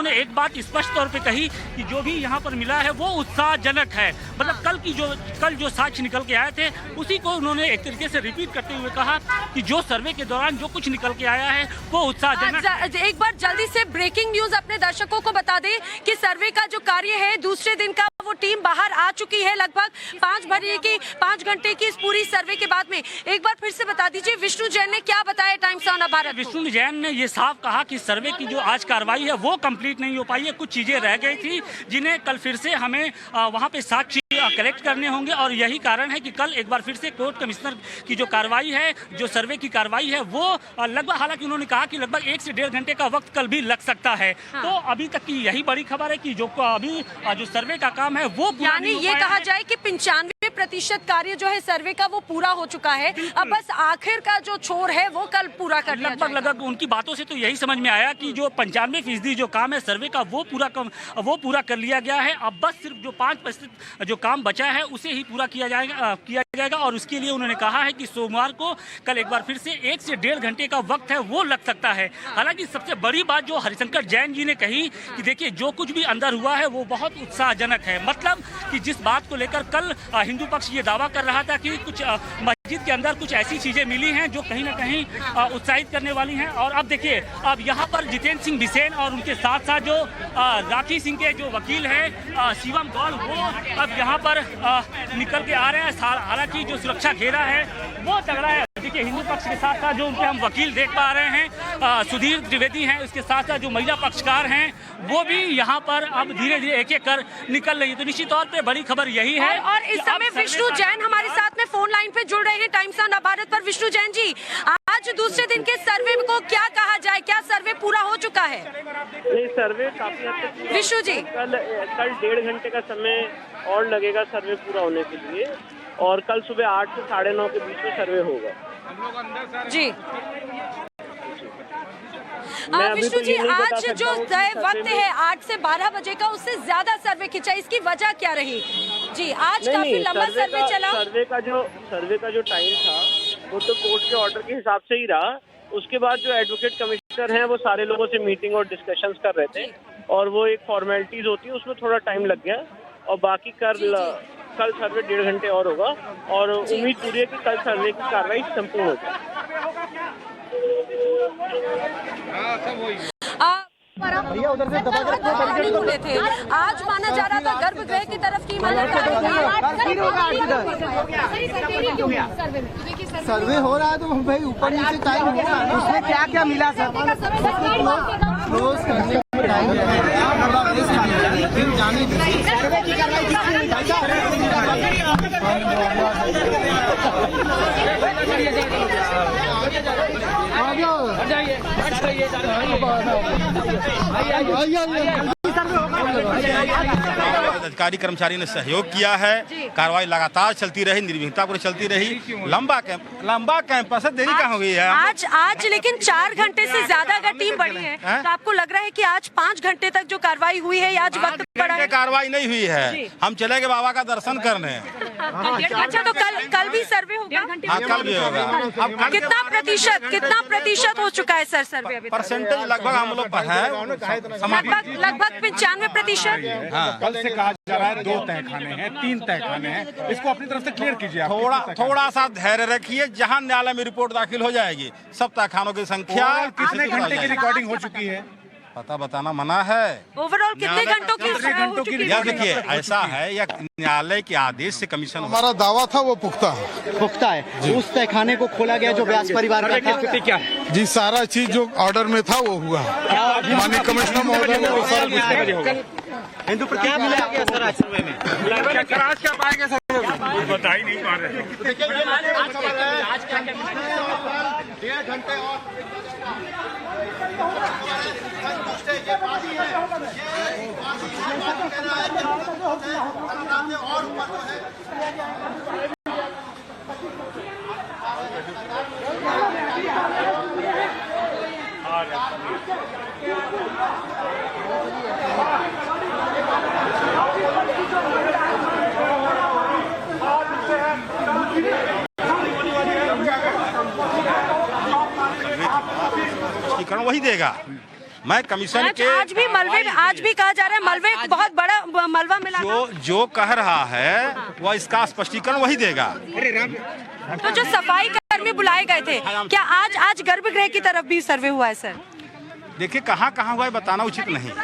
उन्होंने एक बात स्पष्ट तौर पे कही कि जो भी यहाँ पर मिला है वो उत्साहजनक है। मतलब कल जो साक्ष्य निकल के आए थे उसी को उन्होंने एक तरीके से रिपीट करते हुए कहा कि जो सर्वे के दौरान जो कुछ निकल के आया है वो उत्साहजनक। एक बार जल्दी से ब्रेकिंग न्यूज अपने दर्शकों को बता दें कि सर्वे का जो कार्य है दूसरे दिन का वो टीम बाहर आ चुकी है। लगभग 5 घंटे की इस पूरी सर्वे के बाद में एक बार फिर से बता दीजिए विष्णु जैन ने क्या बताया टाइम्स ऑफ भारत। विष्णु जैन ने ये साफ कहा कि सर्वे की जो आज कार्रवाई है वो कंप्लीट नहीं हो पाई है, कुछ चीजें रह गई थी जिन्हें कल फिर से हमें वहां पे साक्ष्य कलेक्ट करने होंगे और यही कारण है कि कल एक बार फिर से कोर्ट कमिश्नर की जो कार्रवाई है, जो सर्वे की कार्रवाई है वो लगभग, हालांकि उन्होंने कहा कि लगभग 1 से 1.5 घंटे का वक्त कल भी लग सकता है। हाँ। तो अभी तक की यही बड़ी खबर है कि जो अभी जो सर्वे का काम है वो यानी ये कहा जाए कि 95% कार्य जो है सर्वे का वो पूरा हो चुका है। अब बस आखिर का जो छोर है वो कल पूरा कर लिया जाएगा। लगभग उनकी बातों से तो यही समझ में आया कि जो 95% जो काम है सर्वे का वो पूरा कर लिया गया है। अब बस सिर्फ जो 5% जो काम बचा है उसे ही पूरा किया जाएगा और उसके लिए उन्होंने कहा है कि सोमवार को कल एक बार फिर से 1 से 1.5 घंटे का वक्त है वो लग सकता है। हालांकि सबसे बड़ी बात जो हरिशंकर जैन जी ने कही कि देखिए जो कुछ भी अंदर हुआ है वो बहुत उत्साहजनक है। मतलब कि जिस बात को लेकर कल हिंदू पक्ष ये दावा कर रहा था कि कुछ मस्जिद के अंदर कुछ ऐसी चीजें मिली हैं जो कहीं ना कहीं उत्साहित करने वाली हैं। और अब देखिए अब यहाँ पर जितेंद्र सिंह बिसेन और उनके साथ साथ जो राखी सिंह के जो वकील हैं शिवम गौड़ वो अब यहाँ पर निकल के आ रहे हैं। हालांकि जो सुरक्षा घेरा है वो तगड़ा है। देखिए हिंदू पक्ष के साथ साथ जो उनके हम वकील देख पा रहे हैं सुधीर द्विवेदी हैं, उसके साथ साथ जो महिला पक्षकार हैं वो भी यहाँ पर अब धीरे धीरे एक एक कर निकल रही है। तो निश्चित तौर पे बड़ी खबर यही है। और इस समय विष्णु जैन हमारे साथ में फोन लाइन पे जुड़ रहे हैं टाइम्स ऑफ भारत पर। विष्णु जैन जी, आज दूसरे दिन के सर्वे को क्या कहा जाए, क्या सर्वे पूरा हो चुका है? नहीं, सर्वे काफी हद तक विष्णु जी कल 1.5 घंटे का समय और लगेगा सर्वे पूरा होने के लिए और कल सुबह 8 से 9:30 के बीच में सर्वे होगा जी। विष्णु जी, आज जो तय वक्त है 8 से 12 बजे का, उससे ज्यादा सर्वे खिंचा, इसकी वजह क्या रही? जी, आज काफी लंबा सर्वे चला। सर्वे का जो टाइम था वो तो कोर्ट के ऑर्डर के हिसाब से ही रहा। उसके बाद जो एडवोकेट कमिश्नर हैं वो सारे लोगों से मीटिंग और डिस्कशंस कर रहे थे और वो एक फॉर्मेलिटीज होती है उसमें थोड़ा टाइम लग गया और बाकी कल सर्वे 1.5 घंटे और होगा और उम्मीद पूरी है कि कल सर्वे की कार्रवाई संपूर्ण होगी। थे आज माना जा रहा था गर्भगृह की तरफ की सर्वे हो रहा है तो भाई ऊपर नीचे टाइम हो रहा है। उसमें क्या क्या मिला सर? क्लोज करने का टाइम अधिकारी कर्मचारी ने सहयोग किया है, कार्रवाई लगातार चलती रही, निर्विघ्नता पूरी चलती रही। लंबा कैंपस है, देरी कहाँ हो गई है? आज लेकिन 4 घंटे से ज्यादा अगर टीम बढ़ी है तो आपको लग रहा है कि आज 5 घंटे तक जो कार्रवाई हुई है आज वक्त बढ़ा है? कार्रवाई नहीं हुई है, हम चले गए बाबा का दर्शन करने। अच्छा, तो कल भी सर्वे होगा? कल भी होगा। कितना प्रतिशत हो चुका है सर सर्वे? अभी परसेंटेज लगभग हम लोग पर है लगभग 95%। कल से कहा जा रहा है 2 तहखाने हैं, 3 तहखाने हैं, इसको अपनी तरफ से क्लियर कीजिए। थोड़ा सा धैर्य रखिए, जहां न्यायालय में रिपोर्ट दाखिल हो जाएगी सब तहखानों की संख्या कितने घंटे की रिकॉर्डिंग हो चुकी है पता बताना मना है। ओवरऑल कितने घंटों की? यार देखिए ऐसा है, या न्यायालय के आदेश से कमीशन, हमारा दावा था वो पुख्ता है। उस तहखाने को खोला गया जो व्यास परिवार का था। क्या जी, सारा चीज जो ऑर्डर में था वो हुआ। माननीय कमिश्नर महोदय ने वो सारा हिंदु पर क्या मिला सर आज सर्वे में? क्या पाएंगे सर? बता ही नहीं पा रहे। 1.5 घंटे और वही देगा। मैं कमीशन के आज भी मलबे में आज भी कहा जा रहा है मलबे बहुत बड़ा मलबा मिला था। जो कह रहा है वह इसका स्पष्टीकरण वही देगा। तो जो सफाई कर्मी बुलाए गए थे, क्या आज गर्भगृह की तरफ भी सर्वे हुआ है सर? देखिए कहाँ हुआ है बताना उचित नहीं है।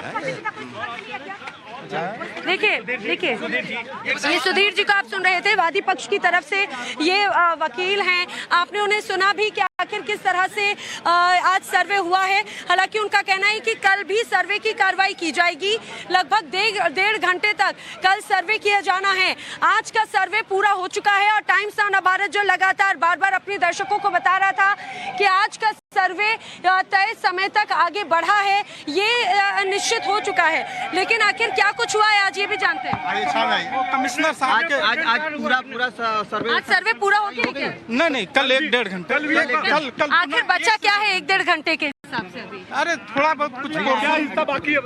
देखिए ये सुधीर जी को आप सुन रहे थे, वादी पक्ष की तरफ से ये वकील हैं, आपने उन्हें सुना भी कि आखिर किस तरह से आज सर्वे हुआ है। हालांकि उनका कहना है कि कल भी सर्वे की कार्रवाई की जाएगी, लगभग 1.5 घंटे तक कल सर्वे किया जाना है। आज का सर्वे पूरा हो चुका है और टाइम्स ऑफ भारत जो लगातार बार अपने दर्शकों को बता रहा था कि आज का सर्वे तय समय तक आगे बढ़ा है, ये निश्चित हो चुका है। लेकिन आखिर क्या कुछ हुआ है आज ये भी जानते हैं। कमिश्नर साहब के आज पूरा सर्वे आज सर्वे पूरा हो गया क्या? नहीं कल 1.5 घंटे कल आखिर बचा क्या है 1.5 घंटे के हिसाब से अभी? अरे थोड़ा बहुत कुछ क्या हिस्सा बाकी है,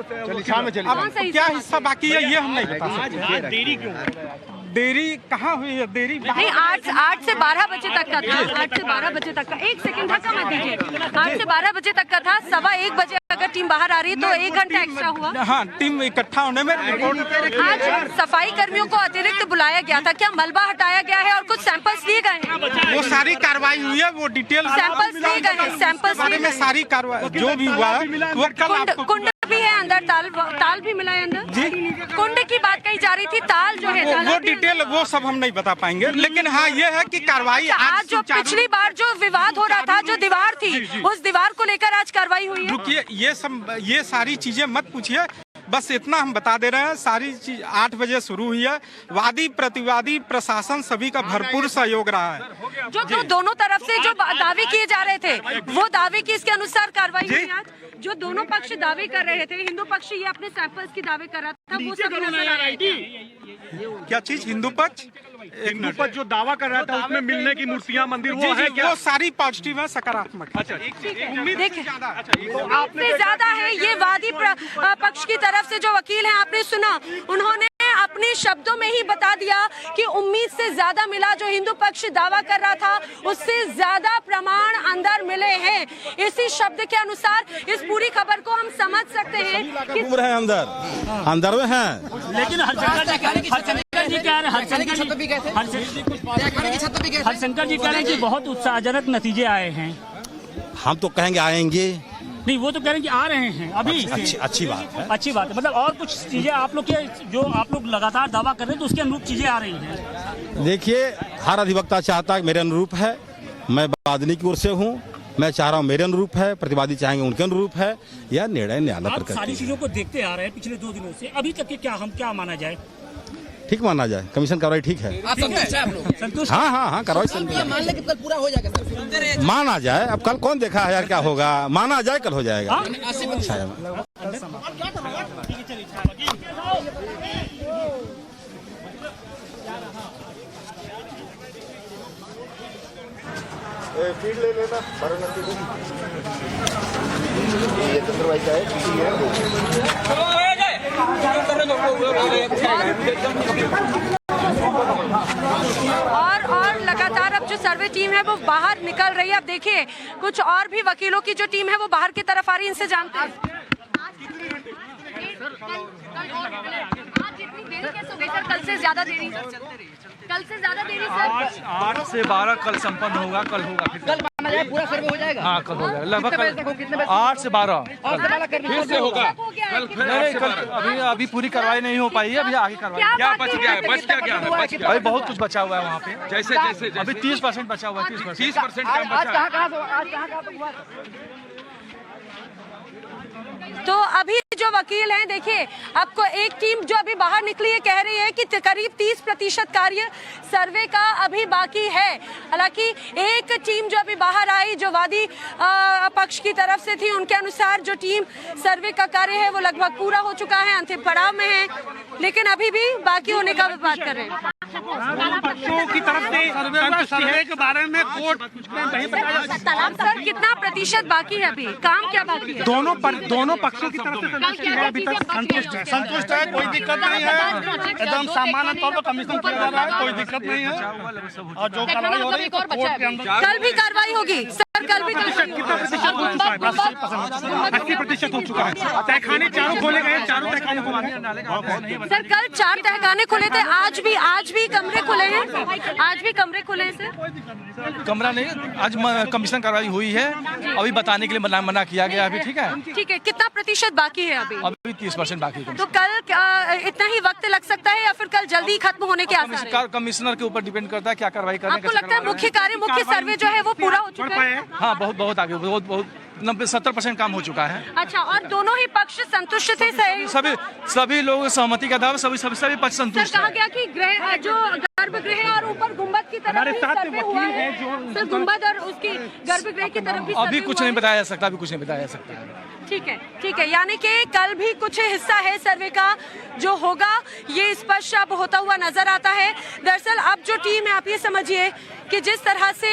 क्या हिस्सा बाकी है ये हम नहीं बता सकते। देरी क्यों? देरी कहाँ हुई है? देरी नहीं 8 से 12 बजे तक का था। 8 से 12 बजे तक का, एक सेकंड धक्का मत दीजिए। 8 से 12 बजे तक का था। 1:15 बजे अगर टीम बाहर आ रही है तो 1 घंटा एक्स्ट्रा हुआ। हाँ, टीम इकट्ठा होने में आज सफाई कर्मियों को अतिरिक्त बुलाया गया था, क्या मलबा हटाया गया है और कुछ सैंपल्स लिए गए हैं? वो सारी कार्रवाई हुई है, वो डिटेल सैंपल्स लिए गए हैं, सैंपल्स बारे में सारी कार्रवाई जो भी हुआ है वो कल आपको। कुंड भी है अंदर, ताल भी मिला है अंदर जी। कुंड की बात कही जा रही थी, ताल जो है वो डिटेल वो सब हम नहीं बता पाएंगे, लेकिन हाँ ये है कि कार्रवाई आज जो पिछली बार जो विवाद हो रहा था, जो दीवार थी, उस दीवार को लेकर आज कार्रवाई हुई है। रुकिए, ये सारी चीजें मत पूछिए, बस इतना हम बता दे रहे हैं। सारी चीज 8 बजे शुरू हुई है। वादी प्रतिवादी प्रशासन सभी का भरपूर सहयोग रहा है। जो दोनों तरफ से जो दावे किए जा रहे थे, वो दावे की इसके अनुसार कार्रवाई हुई आज। जो दोनों पक्ष दावे कर रहे थे, हिंदू पक्ष ये अपने सैंपल्स की दावे कर रहा था, वो सब नजर आ रहा है। क्या चीज? हिंदू पक्ष जो दावा कर रहा था उसमें मिलने की मूर्तियां मंदिर वो है क्या? वो सारी पॉजिटिव है, सकारात्मक। अच्छा, देखिए आपसे ज्यादा है ये वादी पक्ष की तरफ से जो वकील हैं, आपने सुना, उन्होंने अपने शब्दों में ही बता दिया कि उम्मीद से ज्यादा मिला। जो हिंदू पक्ष दावा कर रहा था उससे ज्यादा प्रमाण अंदर मिले हैं। इसी शब्द के अनुसार इस पूरी खबर को हम समझ सकते हैं कि अंदर में हैं। लेकिन हरशंकर जी कह रहे हैं, हरशंकर जी कह रहे हैं कि बहुत उत्साहजनक नतीजे आए हैं। हम तो कहेंगे आएंगे नहीं, वो तो कह रहे हैं कि आ रहे हैं अभी। अच्छी बात है। अच्छी बात है, मतलब और कुछ चीजें आप लोग के जो आप लोग लगातार दावा कर रहे हैं तो उसके अनुरूप चीजें आ रही हैं। देखिए, हर अधिवक्ता चाहता है मेरे अनुरूप है, मैं वादिनी की ओर से हूँ, मैं चाह रहा हूँ मेरे अनुरूप है, प्रतिवादी चाहेंगे उनके अनुरूप है, यह निर्णय न्यायालय पर करती है। सारी चीजों को देखते आ रहे हैं पिछले 2 दिनों से, अभी तक के क्या माना जाए? ठीक माना जाए, कमीशन कार्रवाई ठीक है। आप संतुष्ट? हाँ कार्रवाई मान ले कि कल पूरा हो जाएगा सर। माना जाए। अब कल कौन देखा है यार क्या होगा, माना जाए कल हो जाएगा। फीड ले लेना ये चंद्रभाई का है। और लगातार अब जो सर्वे टीम है वो बाहर निकल रही है। अब देखिए कुछ और भी वकीलों की जो टीम है वो बाहर की तरफ आ रही है, इनसे जानते हैं। कल से ज्यादा देरी सर। 8 से 12 कल संपन्न होगा, कल होगा फिर पूरा सर्वे हो जाएगा। हाँ, कल हो जाएगा लगभग 8 से 12 फिर से होगा। कल अभी पूरी कार्रवाई नहीं हो पाई है, अभी आगे कार्रवाई। क्या बच गया है? अभी बहुत कुछ बचा हुआ है वहाँ पे। जैसे अभी 30% बचा हुआ है। 30% काम बचा है। तो अभी जो वकील हैं, देखिए आपको एक टीम जो अभी बाहर निकली है कह रही है कि करीब 30% कार्य सर्वे का अभी बाकी है। हालांकि एक टीम जो अभी बाहर आई जो वादी पक्ष की तरफ से थी, उनके अनुसार जो टीम सर्वे का कार्य है वो लगभग पूरा हो चुका है, अंतिम पड़ाव में है, लेकिन अभी भी बाकी होने का बात कर रहे हैं। पक्षों की तरफ से सर्वे के बारे में कोर्ट नहीं बताया। सर कितना प्रतिशत बाकी है अभी, काम क्या बाकी है? दोनों पक्षों की तरफ से अभी तक संतुष्ट है, कोई दिक्कत नहीं है, एकदम सामान्य तौर पर कमीशन किया जा रहा है, कोई दिक्कत नहीं है। और जो कार्रवाई हो रही है कोर्ट के अंदर कल भी कार्रवाई होगी सर, कल भी कितना प्रतिशत हो चुका है? तहखाने चारों खोले गए, चारों तहखाने खोले गए। सर कल 4 तहखाने खुले थे, आज भी कमरे खुले हैं, आज भी कमरे खुले हैं सर। कमरा नहीं, आज कमीशन कार्रवाई हुई है, अभी बताने के लिए मना किया गया अभी। ठीक है, ठीक है, कितना प्रतिशत बाकी है अभी? अभी 30% बाकी है। तो कल इतना ही वक्त लग सकता है या फिर कल जल्दी खत्म होने के आसार हैं? कमिश्नर के ऊपर डिपेंड करता है क्या कार्रवाई करें। आपको लगता है मुख्य सर्वे जो है वो पूरा हो चुका है? हाँ, बहुत आगे, बहुत 90-70% काम हो चुका है। अच्छा, और दोनों ही पक्ष संतुष्ट थे? सभी लोग सहमति का दावा, सभी पक्ष संतुष्ट। कहा गया कि जो गर्भगृह और ऊपर गुम्बद की तरफ भी सर्वे हुआ है, सर गुम्बद और उसकी गर्भगृह की तरफ भी अभी कुछ नहीं बताया जा सकता, ठीक है, यानी कि कल भी कुछ हिस्सा है सर्वे का जो होगा, ये स्पष्ट अब होता हुआ नजर आता है। दरअसल अब जो टीम है, आप ये समझिए कि जिस तरह से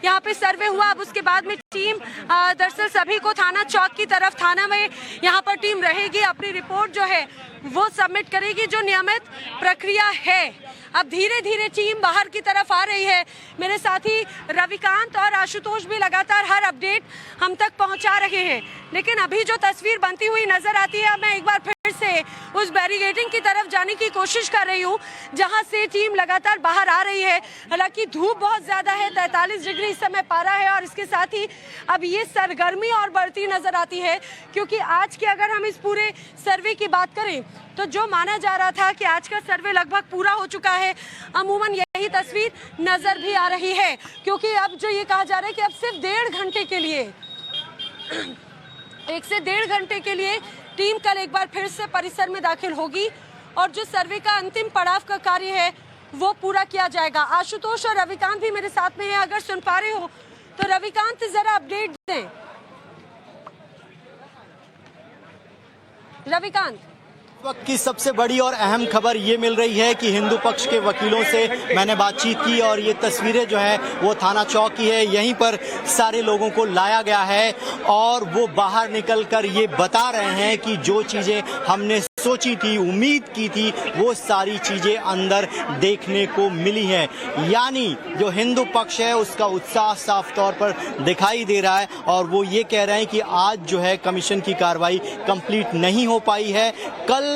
यहाँ पे सर्वे हुआ, अब उसके बाद में टीम दरअसल सभी को थाना चौक की तरफ, थाना में यहाँ पर टीम रहेगी, अपनी रिपोर्ट जो है वो सबमिट करेगी, जो नियमित प्रक्रिया है। अब धीरे धीरे टीम बाहर की तरफ आ रही है। मेरे साथी रविकांत और आशुतोष भी लगातार हर अपडेट हम तक पहुंचा रहे हैं, लेकिन अभी जो तस्वीर बनती हुई नजर आती है, मैं एक बार फिर से उस बैरिकेडिंग की तरफ जाने की कोशिश कर रही हूं जहां से टीम लगातार बाहर आ रही है। हालांकि धूप बहुत ज्यादा है, 43 डिग्री इस समय पारा है, और इसके साथ ही अब ये सरगर्मी और बढ़ती नजर आती है, क्योंकि आज की अगर हम इस पूरे सर्वे की बात करें तो जो माना जा रहा था कि आज का सर्वे लगभग पूरा हो चुका है, अमूमन यही तस्वीर नजर भी आ रही है, क्योंकि अब जो ये कहा जा रहा है कि अब सिर्फ 1.5 घंटे के लिए 1 से 1.5 घंटे के लिए टीम कल एक बार फिर से परिसर में दाखिल होगी और जो सर्वे का अंतिम पड़ाव का कार्य है वो पूरा किया जाएगा। आशुतोष और रविकांत भी मेरे साथ में हैं, अगर सुन पा रहे हो तो रविकांत जरा अपडेट दें। रविकांत, वक्त की सबसे बड़ी और अहम खबर ये मिल रही है कि हिंदू पक्ष के वकीलों से मैंने बातचीत की और ये तस्वीरें जो है वो थाना चौक की है। यहीं पर सारे लोगों को लाया गया है और वो बाहर निकलकर ये बता रहे हैं कि जो चीज़ें हमने सोची थी, उम्मीद की थी, वो सारी चीज़ें अंदर देखने को मिली हैं। यानी जो हिंदू पक्ष है उसका उत्साह साफ तौर पर दिखाई दे रहा है और वो ये कह रहे हैं कि आज जो है कमीशन की कार्रवाई कंप्लीट नहीं हो पाई है, कल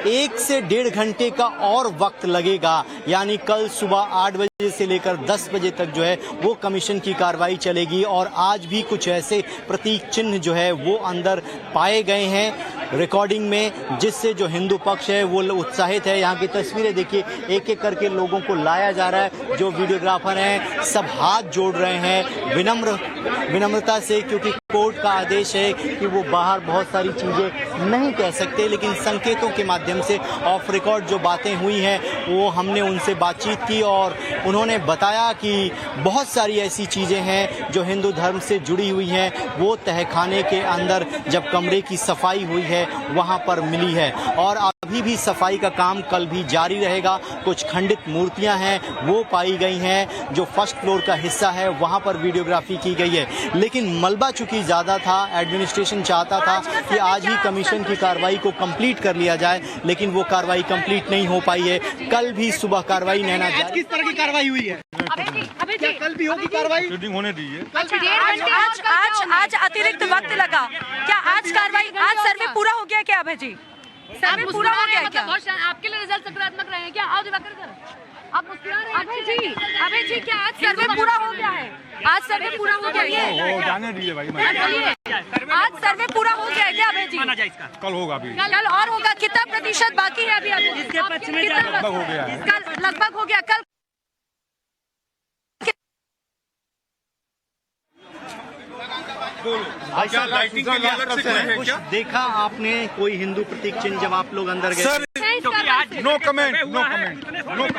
1 से 1.5 घंटे का और वक्त लगेगा। यानी कल सुबह 8 बजे से लेकर 10 बजे तक जो है वो कमीशन की कार्रवाई चलेगी और आज भी कुछ ऐसे प्रतीक चिन्ह जो है वो अंदर पाए गए हैं रिकॉर्डिंग में, जिससे जो हिंदू पक्ष है वो उत्साहित है। यहाँ की तस्वीरें देखिए, एक एक करके लोगों को लाया जा रहा है। जो वीडियोग्राफर हैं सब हाथ जोड़ रहे हैं विनम्रता से, क्योंकि कोर्ट का आदेश है कि वो बाहर बहुत सारी चीज़ें नहीं कह सकते, लेकिन संकेतों के माध्यम से ऑफ रिकॉर्ड जो बातें हुई हैं वो हमने उनसे बातचीत की और उन्होंने बताया कि बहुत सारी ऐसी चीज़ें हैं जो हिंदू धर्म से जुड़ी हुई हैं, वो तहखाने के अंदर जब कमरे की सफाई हुई है वहाँ पर मिली है और अभी भी सफाई का काम कल भी जारी रहेगा। कुछ खंडित मूर्तियां हैं वो पाई गई हैं, जो फर्स्ट फ्लोर का हिस्सा है वहाँ पर वीडियोग्राफी की गई है, लेकिन मलबा चूंकि ज़्यादा था, एडमिनिस्ट्रेशन चाहता था कि आज ही कमीशन की कार्रवाई को कंप्लीट कर लिया जाए, लेकिन वो कार्रवाई कंप्लीट नहीं हो पाई है। कल भी सुबह कार्रवाई नैना जारी। किस तरह की कार्रवाई हुई है? क्या कल भी होगी कार्रवाई? शूटिंग होने दीजिए। आज अतिरिक्त वक्त लगा क्या? आज कार्रवाई, आज सर्वे पूरा हो गया क्या? अभय जी, सर्वे पूरा हो गया क्या? आपके लिए रिजल्ट सकारात्मक रहे हैं क्या? आओ दिवाकर सर, आप मुस्कुरा रहे हैं। अभय जी क्या आज सर्वे पूरा हो गया है? आज सर्वे पूरा हो गया है? जाने दीजिए भाई, आज सर्वे पूरा हो गया है क्या अभय जी? कल होगा अभी, कल और होगा। कितना प्रतिशत बाकी है अभी? इसके पक्ष में लगभग हो गया है, कल लगभग हो गया। कल लाइटिंग के लिए अलग से है क्या? देखा आपने कोई हिंदू प्रतीक चिन्ह जब आप लोग अंदर गए? No comment, no comment.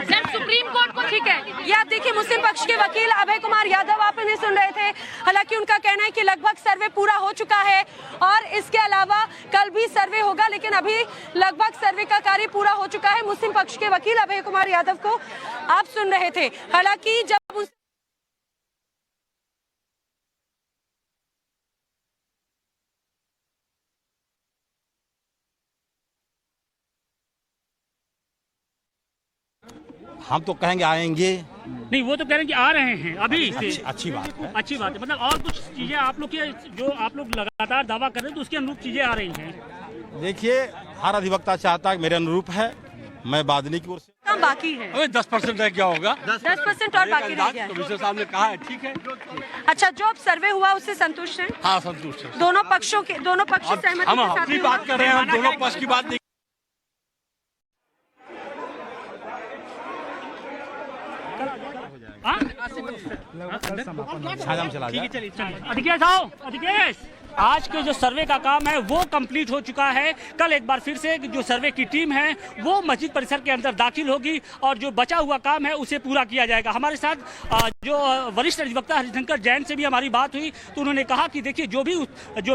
Sir supreme court को ठीक है, ये आप देखिए मुस्लिम पक्ष के वकील अभय कुमार यादव आप इन्हें सुन रहे थे। हालांकि उनका कहना है कि लगभग सर्वे पूरा हो चुका है और इसके अलावा कल भी सर्वे होगा, लेकिन अभी लगभग सर्वे का कार्य पूरा हो चुका है। मुस्लिम पक्ष के वकील अभय कुमार यादव को आप सुन रहे थे। हालांकि जब हम तो कहेंगे आएंगे नहीं, वो तो कह रहे हैं कि आ रहे हैं अभी से। अच्छी बात है। अच्छी बात है, मतलब और कुछ चीजें आप लोग के जो आप लोग लगातार दावा कर रहे हैं तो उसके अनुरूप चीजें आ रही हैं। देखिए, हर अधिवक्ता चाहता है मेरे अनुरूप है, मैं बादनी की ओर से। काम बाकी है, 10% रह गया होगा। 10% और बाकी रह गया है। कमिश्नर साहब ने कहा है, ठीक है। अच्छा, जो अब सर्वे हुआ उससे संतुष्ट हैं? हाँ, संतुष्ट है। दोनों पक्ष सहमति हम के साथ अपनी ही बात कर रहे हैं, हम दोनों पक्ष की बात नहीं। अधिकेश आओ, अधिकेश। आज के जो सर्वे का काम है वो कंप्लीट हो चुका है। कल एक बार फिर से जो सर्वे की टीम है वो मस्जिद परिसर के अंदर दाखिल होगी और जो बचा हुआ काम है उसे पूरा किया जाएगा। हमारे साथ जो वरिष्ठ अधिवक्ता हरिशंकर जैन से भी हमारी बात हुई तो उन्होंने कहा कि देखिए जो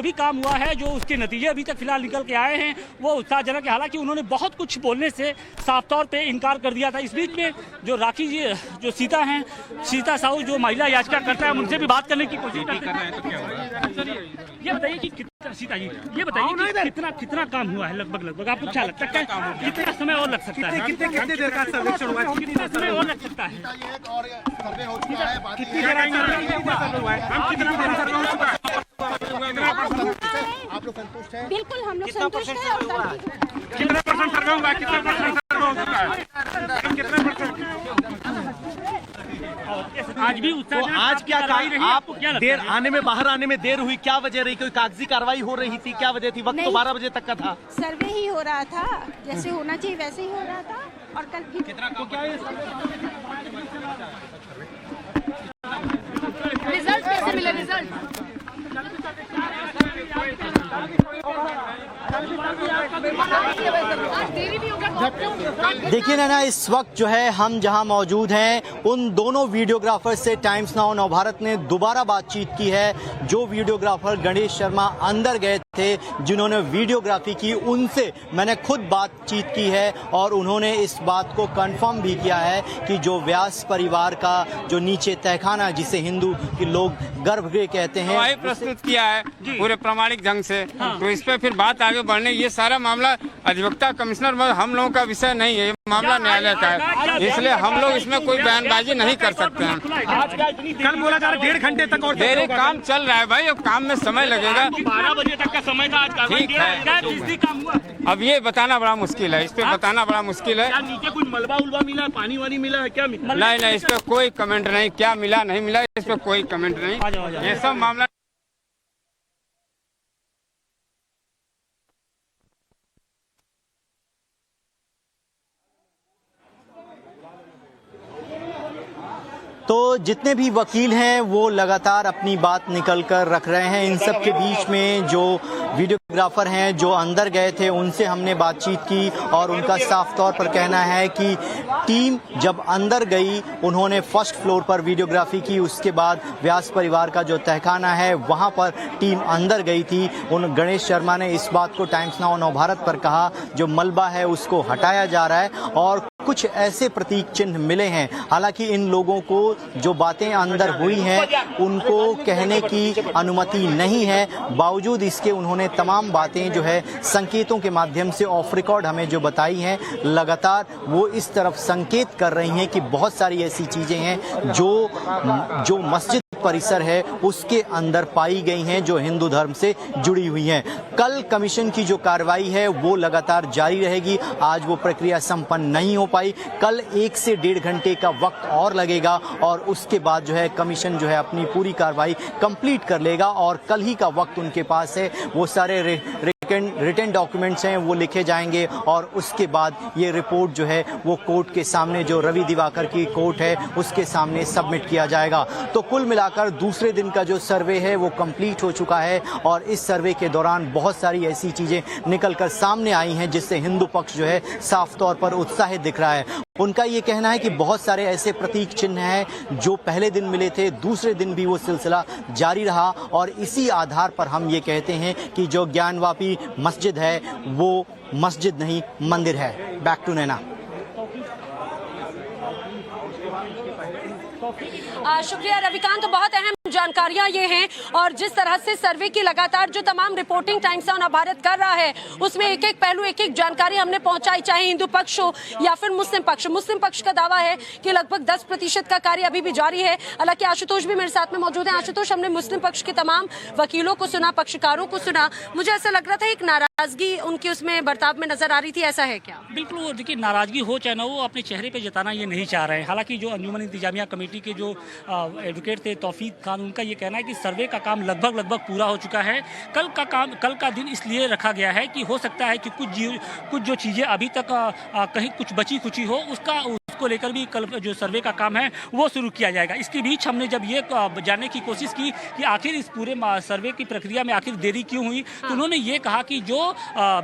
भी काम हुआ है, जो उसके नतीजे अभी तक फिलहाल निकल के आए हैं वो उत्साहजनक है। हालांकि उन्होंने बहुत कुछ बोलने से साफ तौर पर इनकार कर दिया था। इस बीच में जो राखी जी, जो सीता हैं, सीता साहू जो महिला याचिका करता है, उनसे भी बात करने की कोशिश करते हैं। ये बताइए कि कितना, सीता जी ये बताइए कि कितना काम हुआ है लगभग आपको क्या लगता है, कितना समय और लग सकता है? कितने देर का सर्वेक्षण हुआ है? कितना समय और लग सकता है? कितनी देर आप लोग संतुष्ट हैं? बिल्कुल हम लोग संतुष्ट हैं। और कितना परसेंट सर्वे हुआ है? कितना परसेंट सर्वे हो चुका है? कितने परसेंट? आज भी तो आज क्या आपको क्या लगता देर है? आने में, बाहर आने में देर हुई, क्या वजह रही? कोई कागजी कार्रवाई हो रही थी? क्या वजह थी? वक्त तो नहीं। 12 बजे तक का था। सर्वे ही हो रहा था, जैसे होना चाहिए वैसे ही हो रहा था। और कल फिर रिजल्ट कैसे मिले? रिजल्ट देरी भी होगा। देखिए ना, इस वक्त जो है हम जहां मौजूद हैं उन दोनों वीडियोग्राफर से टाइम्स नाउ नवभारत ने दोबारा बातचीत की है। जो वीडियोग्राफर गणेश शर्मा अंदर गए थे, जिन्होंने वीडियोग्राफी की, उनसे मैंने खुद बातचीत की है और उन्होंने इस बात को कंफर्म भी किया है कि जो व्यास परिवार का जो नीचे तहखाना, जिसे हिंदू के लोग गर्भगृह कहते हैं, वही प्रस्तुत किया है पूरे प्रामाणिक ढंग से। तो इस पे फिर बात आगे बढ़ने, ये सारा मामला अधिवक्ता कमिश्नर हम लोगों का विषय नहीं है, ये मामला न्यायालय का है, इसलिए हम लोग इसमें कोई बयानबाजी नहीं कर सकते हैं। कल बोला जा रहा है 1.5 घंटे तक और देरी, काम चल रहा है भाई, अब काम में समय लगेगा। 12 बजे तक का समय था आज। ठीक है, काम हुआ अब ये बताना बड़ा मुश्किल है, इस पे बताना बड़ा मुश्किल है। नीचे कुछ मलबा उलबा मिला, पानी वानी मिला है क्या? नहीं, इस पे कोई कमेंट नहीं, क्या मिला नहीं मिला इस पे कोई कमेंट नहीं, ये सब मामला। तो जितने भी वकील हैं वो लगातार अपनी बात निकल कर रख रहे हैं। इन सब के बीच में जो वीडियोग्राफर हैं जो अंदर गए थे, उनसे हमने बातचीत की और उनका साफ तौर पर कहना है कि टीम जब अंदर गई, उन्होंने फर्स्ट फ्लोर पर वीडियोग्राफी की, उसके बाद व्यास परिवार का जो तहखाना है वहां पर टीम अंदर गई थी। उन गणेश शर्मा ने इस बात को टाइम्स नाउ नवभारत पर कहा, जो मलबा है उसको हटाया जा रहा है और कुछ ऐसे प्रतीक चिन्ह मिले हैं। हालांकि इन लोगों को जो बातें अंदर हुई हैं उनको कहने की अनुमति नहीं है, बावजूद इसके उन्होंने तमाम बातें जो है संकेतों के माध्यम से ऑफ रिकॉर्ड हमें जो बताई हैं, लगातार वो इस तरफ संकेत कर रही हैं कि बहुत सारी ऐसी चीजें हैं जो मस्जिद परिसर है उसके अंदर पाई गई हैं, जो हिंदू धर्म से जुड़ी हुई हैं। कल कमीशन की जो कार्रवाई है वो लगातार जारी रहेगी। आज वो प्रक्रिया संपन्न नहीं हो पाई, कल 1 से 1.5 घंटे का वक्त और लगेगा और उसके बाद जो है कमीशन जो है अपनी पूरी कार्रवाई कंप्लीट कर लेगा और कल ही का वक्त उनके पास है। वो सारे रिटन डॉक्यूमेंट्स हैं वो लिखे जाएंगे और उसके बाद ये रिपोर्ट जो है वो कोर्ट के सामने, जो रवि दिवाकर की कोर्ट है उसके सामने सबमिट किया जाएगा। तो कुल मिलाकर दूसरे दिन का जो सर्वे है वो कंप्लीट हो चुका है और इस सर्वे के दौरान बहुत सारी ऐसी चीजें निकलकर सामने आई हैं जिससे हिंदू पक्ष जो है साफ तौर पर उत्साहित दिख रहा है। उनका ये कहना है कि बहुत सारे ऐसे प्रतीक चिन्ह हैं जो पहले दिन मिले थे, दूसरे दिन भी वो सिलसिला जारी रहा और इसी आधार पर हम ये कहते हैं कि जो ज्ञानवापी मस्जिद है वो मस्जिद नहीं मंदिर है। बैक टू नैना। शुक्रिया रविकांत। तो बहुत अहम जानकारियां ये हैं और जिस तरह से सर्वे की लगातार जो तमाम रिपोर्टिंग टाइम्स है भारत कर रहा है उसमें एक एक पहलू एक एक जानकारी हमने पहुंचाई, चाहे हिंदू पक्ष हो या फिर मुस्लिम पक्ष। मुस्लिम पक्ष का दावा है कि लगभग 10% का कार्य अभी भी जारी है। हालांकि आशुतोष भी मेरे साथ में मौजूद है। आशुतोष, हमने मुस्लिम पक्ष के तमाम वकीलों को सुना, पक्षकारों को सुना, मुझे ऐसा लग रहा था एक नाराजगी उनकी उसमें बर्ताव में नजर आ रही थी, ऐसा है क्या? बिल्कुल, वो देखिए नाराजगी हो चाहे ना हो अपने चेहरे पे जताना ये नहीं चाह रहे हैं। हालांकि जो अंजुमन इंतजामिया कमेटी के जो एडवोकेट थे तौफीक खान, उनका ये कहना है कि सर्वे का काम लगभग पूरा हो चुका है। कल का दिन इसलिए रखा गया है कि हो सकता है कि कुछ जो चीज़ें अभी तक कहीं कुछ बची खुची हो उसको लेकर भी कल जो सर्वे का काम है वो शुरू किया जाएगा। इसके बीच हमने जब ये जानने की कोशिश की कि आखिर इस पूरे सर्वे की प्रक्रिया में आखिर देरी क्यों हुई, तो उन्होंने ये कहा कि जो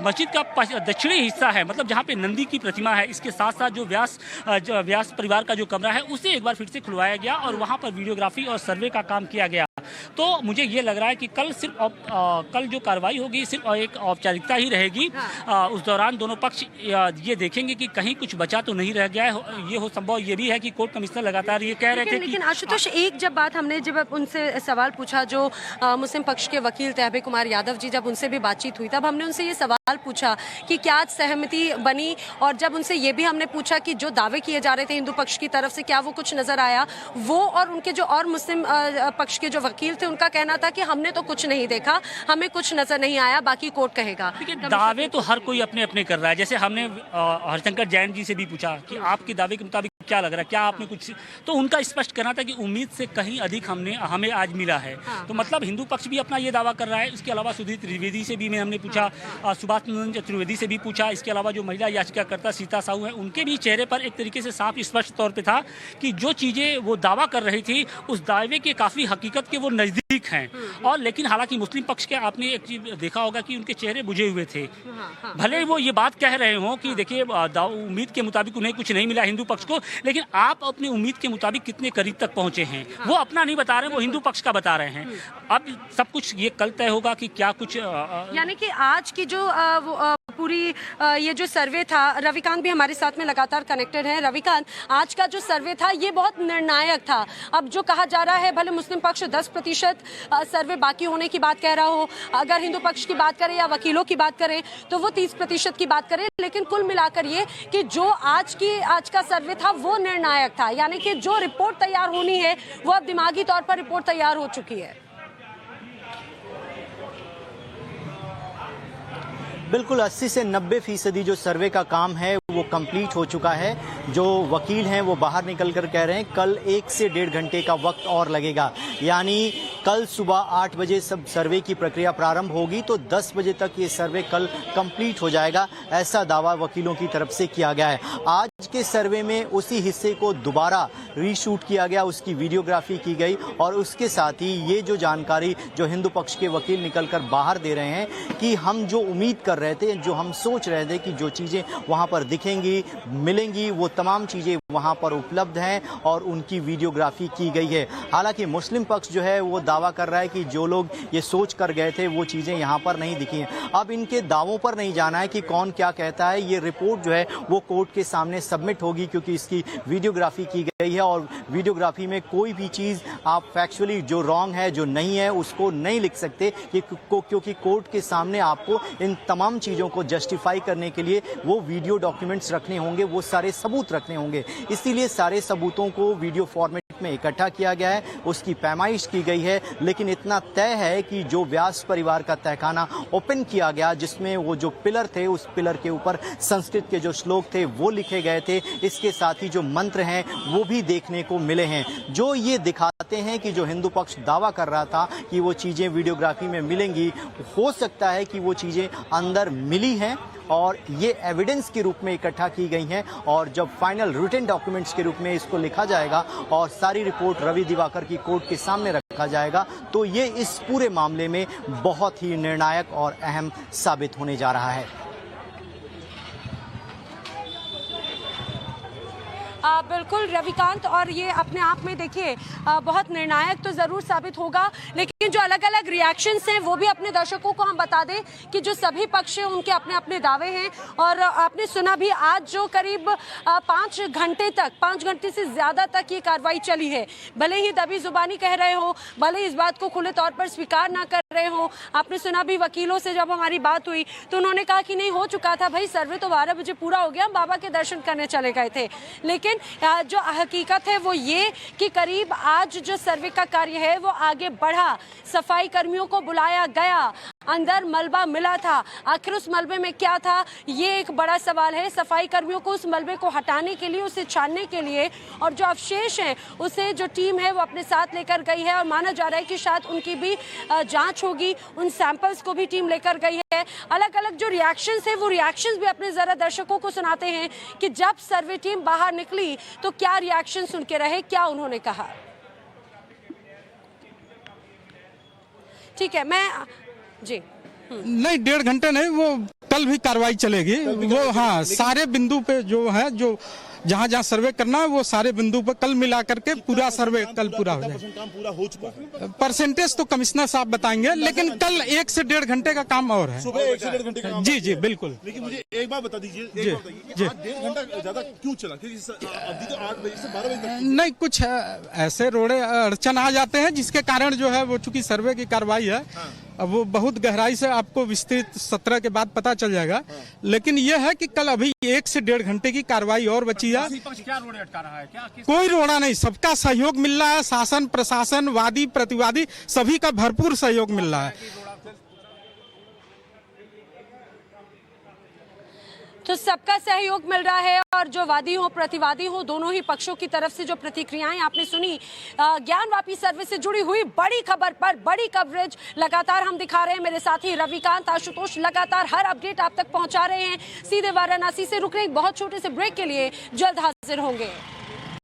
मस्जिद का दक्षिणी हिस्सा है, मतलब जहाँ पे नंदी की प्रतिमा है, इसके साथ साथ जो व्यास परिवार का जो कमरा है उसे एक बार फिर से खुलवाया गया और वहाँ पर वीडियोग्राफी और सर्वे का काम किया गया। तो मुझे ये लग रहा है कि कल जो कार्रवाई होगी सिर्फ एक औपचारिकता ही रहेगी। उस दौरान दोनों पक्ष ये देखेंगे कि कहीं कुछ बचा तो नहीं रह गया है। ये हो संभव ये भी है कि कोर्ट कमिश्नर लगातार ये कह रहे थे। लेकिन आशुतोष, एक जब उनसे सवाल पूछा, जो मुस्लिम पक्ष के वकील थे अभय कुमार यादव जी, जब उनसे भी बातचीत हुई तब हमने उनसे ये सवाल पूछा कि क्या आज सहमति बनी, और जब उनसे ये भी हमने पूछा कि जो दावे किए जा रहे थे हिंदू पक्ष की तरफ से क्या वो कुछ नजर आया, वो और उनके जो और मुस्लिम पक्ष के जो वकील थे उनका कहना था कि हमने तो कुछ नहीं देखा, हमें कुछ नजर नहीं आया, बाकी कोर्ट कहेगा। दावे तो हर कोई अपने अपने कर रहा है। जैसे हमने हरिशंकर जैन जी से भी पूछा कि आपके दावे के मुताबिक क्या लग रहा है, क्या आपने कुछ, तो उनका स्पष्ट कहना था कि उम्मीद से कहीं अधिक हमें आज मिला है। तो मतलब हिंदू पक्ष भी अपना ये दावा कर रहा है। इसके अलावा सुधीर त्रिवेदी से भी हमने पूछा, सुभाष नंदन चतुर्वेदी से भी पूछा। इसके अलावा जो महिला याचिकाकर्ता सीता साहू है, उनके भी चेहरे पर एक तरीके से साफ स्पष्ट तौर पे था कि जो चीज़ें वो दावा कर रही थी उस दावे के काफ़ी हकीकत के वो नज़दीक हैं। और लेकिन हालांकि मुस्लिम पक्ष के आपने एक चीज़ देखा होगा कि उनके चेहरे बुझे हुए थे। भले वो ये बात कह रहे हों कि देखिए उम्मीद के मुताबिक उन्हें कुछ नहीं मिला हिंदू पक्ष को, लेकिन आप अपनी उम्मीद के मुताबिक कितने करीब तक पहुंचे हैं वो अपना नहीं बता रहे हैं, वो हिंदू पक्ष का बता रहे हैं। अब सब कुछ ये कल तय होगा कि क्या कुछ, यानी कि आज की जो पूरी ये जो सर्वे था, रविकांत भी हमारे साथ में लगातार कनेक्टेड है। रविकांत, आज का जो सर्वे था ये बहुत निर्णायक था। अब जो कहा जा रहा है, भले मुस्लिम पक्ष 10% सर्वे बाकी होने की बात कह रहा हो, अगर हिंदू पक्ष की बात करें या वकीलों की बात करें तो वो 30% की बात करें, लेकिन कुल मिलाकर ये कि जो आज का सर्वे था वो निर्णायक था। यानी कि जो रिपोर्ट तैयार होनी है वो अब दिमागी तौर पर रिपोर्ट तैयार हो चुकी है। बिल्कुल 80 से 90% जो सर्वे का काम है वो कंप्लीट हो चुका है। जो वकील हैं वो बाहर निकल कर कह रहे हैं कल 1 से 1.5 घंटे का वक्त और लगेगा, यानी कल सुबह 8 बजे सब सर्वे की प्रक्रिया प्रारंभ होगी तो 10 बजे तक ये सर्वे कल कंप्लीट हो जाएगा, ऐसा दावा वकीलों की तरफ से किया गया है। आज के सर्वे में उसी हिस्से को दोबारा रीशूट किया गया, उसकी वीडियोग्राफी की गई और उसके साथ ही ये जो जानकारी जो हिंदू पक्ष के वकील निकल कर बाहर दे रहे हैं कि हम जो उम्मीद कर रहे थे, जो हम सोच रहे थे कि जो चीज़ें वहाँ पर दिखेंगी मिलेंगी, वो तमाम चीज़ें वहाँ पर उपलब्ध हैं और उनकी वीडियोग्राफी की गई है। हालांकि मुस्लिम पक्ष जो है वो दावा कर रहा है कि जो लोग ये सोच कर गए थे वो चीज़ें यहाँ पर नहीं दिखी हैं। अब इनके दावों पर नहीं जाना है कि कौन क्या कहता है, ये रिपोर्ट जो है वो कोर्ट के सामने सबमिट होगी क्योंकि इसकी वीडियोग्राफी की गई है और वीडियोग्राफी में कोई भी चीज़ आप फैक्चुअली जो रॉन्ग है, जो नहीं है, उसको नहीं लिख सकते क्योंकि कोर्ट के सामने आपको इन तमाम चीज़ों को जस्टिफाई करने के लिए वो वीडियो डॉक्यूमेंट्स रखने होंगे, वो सारे सबूत रखने होंगे। इसीलिए सारे सबूतों को वीडियो फॉर्मेट में इकट्ठा किया गया है, उसकी पैमाइश की गई है। लेकिन इतना तय है कि जो व्यास परिवार का तहखाना ओपन किया गया, जिसमें वो जो पिलर थे उस पिलर के ऊपर संस्कृत के जो श्लोक थे वो लिखे गए थे, इसके साथ ही जो मंत्र हैं वो भी देखने को मिले हैं, जो ये दिखाते हैं कि जो हिंदू पक्ष दावा कर रहा था कि वो चीज़ें वीडियोग्राफी में मिलेंगी, हो सकता है कि वो चीज़ें अंदर मिली हैं और ये एविडेंस के रूप में इकट्ठा की गई हैं और जब फाइनल रिटन डॉक्यूमेंट्स के रूप में इसको लिखा जाएगा और सारी रिपोर्ट रवि दिवाकर की कोर्ट के सामने रखा जाएगा तो ये इस पूरे मामले में बहुत ही निर्णायक और अहम साबित होने जा रहा है। बिल्कुल रविकांत, और ये अपने आप में देखिए बहुत निर्णायक तो ज़रूर साबित होगा, लेकिन जो अलग अलग रिएक्शंस हैं वो भी अपने दर्शकों को हम बता दें कि जो सभी पक्ष हैं उनके अपने अपने दावे हैं। और आपने सुना भी आज जो करीब 5 घंटे से ज्यादा तक ये कार्रवाई चली है। भले ही दबी जुबानी कह रहे हो, भले ही इस बात को खुले तौर पर स्वीकार ना कर रहे हो। आपने सुना भी वकीलों से जब हमारी बात हुई तो उन्होंने कहा कि नहीं, हो चुका था भाई, सर्वे तो 12 बजे पूरा हो गया, हम बाबा के दर्शन करने चले गए थे। लेकिन जो हकीकत है वो ये कि करीब आज जो सर्वे का कार्य है वो आगे बढ़ा। सफाई कर्मियों को बुलाया गया, अंदर मलबा मिला था। आखिर उस मलबे में क्या था, ये एक बड़ा सवाल है। सफाई कर्मियों को उस मलबे को हटाने के लिए, उसे छानने के लिए, और जो अवशेष हैं उसे जो टीम है वो अपने साथ लेकर गई है। और माना जा रहा है कि शायद उनकी भी जांच होगी, उन सैंपल्स को भी टीम लेकर गई है। अलग अलग जो रिएक्शंस है वो रिएक्शंस भी अपने जरा दर्शकों को सुनाते हैं कि जब सर्वे टीम बाहर निकली तो क्या रिएक्शंस उनके रहे, क्या उन्होंने कहा। ठीक है, मैं जी नहीं, 1.5 घंटे नहीं, वो कल भी कार्रवाई चलेगी। वो हाँ, सारे बिंदु पे जो है, जो जहाँ जहाँ सर्वे करना है वो सारे बिंदु पर कल मिला करके पूरा सर्वे कल पूरा हो जाएगा। काम पूरा हो चुका है। परसेंटेज तो कमिश्नर साहब बताएंगे, लेकिन कल 1 से 1.5 घंटे का काम और है। सुबह 1 से 1.5 घंटे का काम। जी जी बिल्कुल। लेकिन मुझे एक बात बता दीजिए, जी 1.5 घंटा ज्यादा क्यों चला? क्योंकि अवधि तो 8 बजे से 12 बजे तक। नहीं, कुछ ऐसे रोड़े अड़चन आ जाते हैं जिसके कारण जो है वो, चूंकि सर्वे की कार्रवाई है, अब वो बहुत गहराई से आपको विस्तृत सत्र के बाद पता चल जाएगा। लेकिन यह है कि कल अभी 1 से 1.5 घंटे की कार्रवाई और बची है। क्या रोड़े अटका रहा है, क्या कोई रोड़ा नहीं, सबका सहयोग मिल रहा है। शासन, प्रशासन, वादी प्रतिवादी सभी का भरपूर सहयोग मिल रहा है। तो सबका सहयोग मिल रहा है। और जो वादी हो प्रतिवादी हो, दोनों ही पक्षों की तरफ से जो प्रतिक्रियाएं आपने सुनी, ज्ञानवापी सर्वे से जुड़ी हुई बड़ी खबर पर बड़ी कवरेज लगातार हम दिखा रहे हैं। मेरे साथी रविकांत, आशुतोष लगातार हर अपडेट आप तक पहुंचा रहे हैं। सीधे वाराणसी से रुक रहे एक बहुत छोटे से ब्रेक के लिए, जल्द हाजिर होंगे।